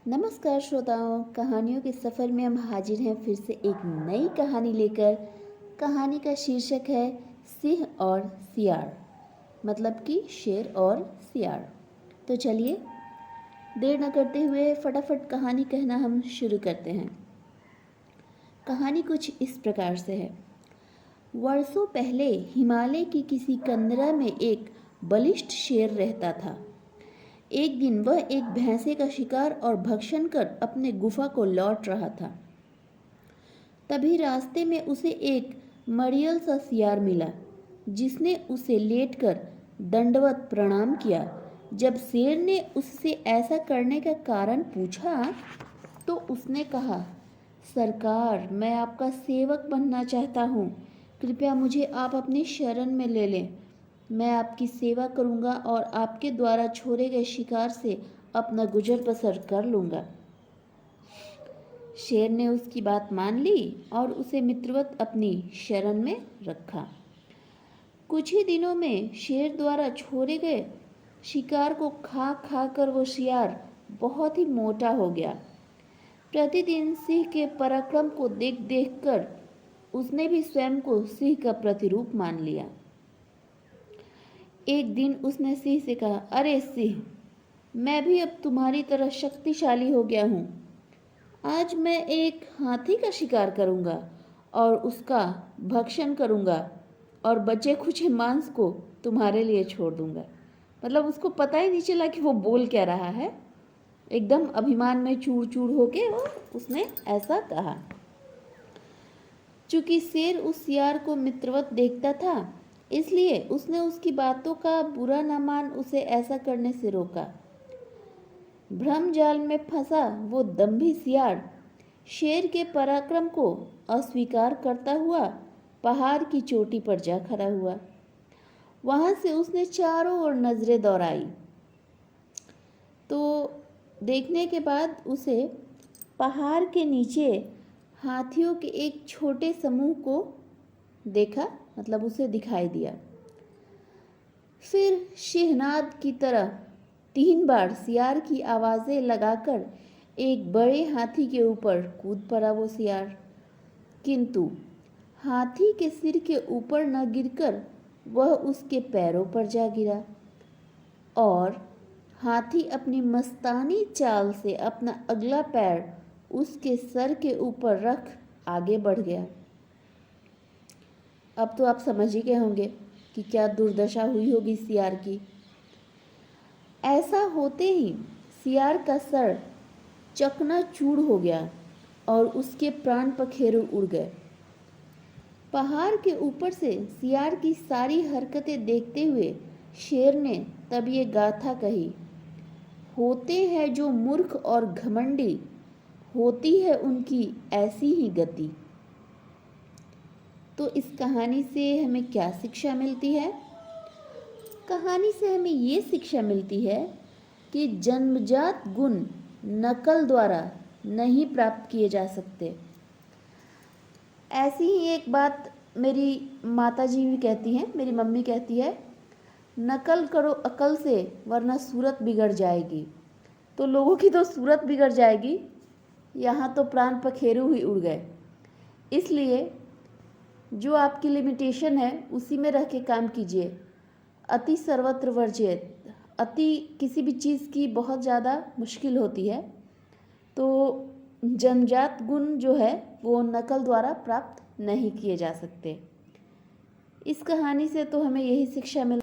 नमस्कार श्रोताओं, कहानियों के सफ़र में हम हाजिर हैं फिर से एक नई कहानी लेकर। कहानी का शीर्षक है सिंह और सियार, मतलब कि शेर और सियार। तो चलिए देर न करते हुए फटाफट कहानी कहना हम शुरू करते हैं। कहानी कुछ इस प्रकार से है। वर्षों पहले हिमालय की किसी कंदरा में एक बलिष्ठ शेर रहता था। एक दिन वह एक भैंसे का शिकार और भक्षण कर अपने गुफा को लौट रहा था। तभी रास्ते में उसे एक मड़ियल सा सियार मिला, जिसने उसे लेटकर दंडवत प्रणाम किया। जब शेर ने उससे ऐसा करने का कारण पूछा तो उसने कहा, सरकार, मैं आपका सेवक बनना चाहता हूँ। कृपया मुझे आप अपनी शरण में ले लें। मैं आपकी सेवा करूँगा और आपके द्वारा छोड़े गए शिकार से अपना गुजर बसर कर लूँगा। शेर ने उसकी बात मान ली और उसे मित्रवत अपनी शरण में रखा। कुछ ही दिनों में शेर द्वारा छोड़े गए शिकार को खा खा कर वो शियार बहुत ही मोटा हो गया। प्रतिदिन सिंह के पराक्रम को देख देख कर उसने भी स्वयं को सिंह का प्रतिरूप मान लिया। एक दिन उसने सिंह से कहा, अरे सिंह, मैं भी अब तुम्हारी तरह शक्तिशाली हो गया हूँ। आज मैं एक हाथी का शिकार करूँगा और उसका भक्षण करूँगा और बचे खुचे मांस को तुम्हारे लिए छोड़ दूँगा। मतलब उसको पता ही नहीं चला कि वो बोल क्या रहा है। एकदम अभिमान में चूर चूर होके उसने ऐसा कहा। चूंकि शेर उस सियार को मित्रवत देखता था, इसलिए उसने उसकी बातों का बुरा न मान उसे ऐसा करने से रोका। भ्रम जाल में फंसा वो दंभी सियार शेर के पराक्रम को अस्वीकार करता हुआ पहाड़ की चोटी पर जा खड़ा हुआ। वहां से उसने चारों ओर नजरें दौड़ाई तो देखने के बाद उसे पहाड़ के नीचे हाथियों के एक छोटे समूह को देखा, मतलब उसे दिखाई दिया। फिर शहनाद की तरह 3 बार सियार की आवाज़ें लगाकर एक बड़े हाथी के ऊपर कूद पड़ा वो सियार। किंतु हाथी के सिर के ऊपर न गिरकर वह उसके पैरों पर जा गिरा और हाथी अपनी मस्तानी चाल से अपना अगला पैर उसके सर के ऊपर रख आगे बढ़ गया। अब तो आप समझ ही गए होंगे कि क्या दुर्दशा हुई होगी सियार की। ऐसा होते ही सियार का सर चकनाचूर हो गया और उसके प्राण पखेरु उड़ गए। पहाड़ के ऊपर से सियार की सारी हरकतें देखते हुए शेर ने तब ये गाथा कही, होते हैं जो मूर्ख और घमंडी, होती है उनकी ऐसी ही गति। तो इस कहानी से हमें क्या शिक्षा मिलती है? कहानी से हमें ये शिक्षा मिलती है कि जन्मजात गुण नकल द्वारा नहीं प्राप्त किए जा सकते। ऐसी ही एक बात मेरी माताजी भी कहती हैं, मेरी मम्मी कहती है, नकल करो अकल से वरना सूरत बिगड़ जाएगी। तो लोगों की तो सूरत बिगड़ जाएगी, यहाँ तो प्राण पखेरु ही उड़ गए। इसलिए जो आपकी लिमिटेशन है उसी में रह के काम कीजिए। अति सर्वत्र वर्जित। अति किसी भी चीज़ की बहुत ज़्यादा मुश्किल होती है। तो जन्मजात गुण जो है वो नकल द्वारा प्राप्त नहीं किए जा सकते। इस कहानी से तो हमें यही शिक्षा मिल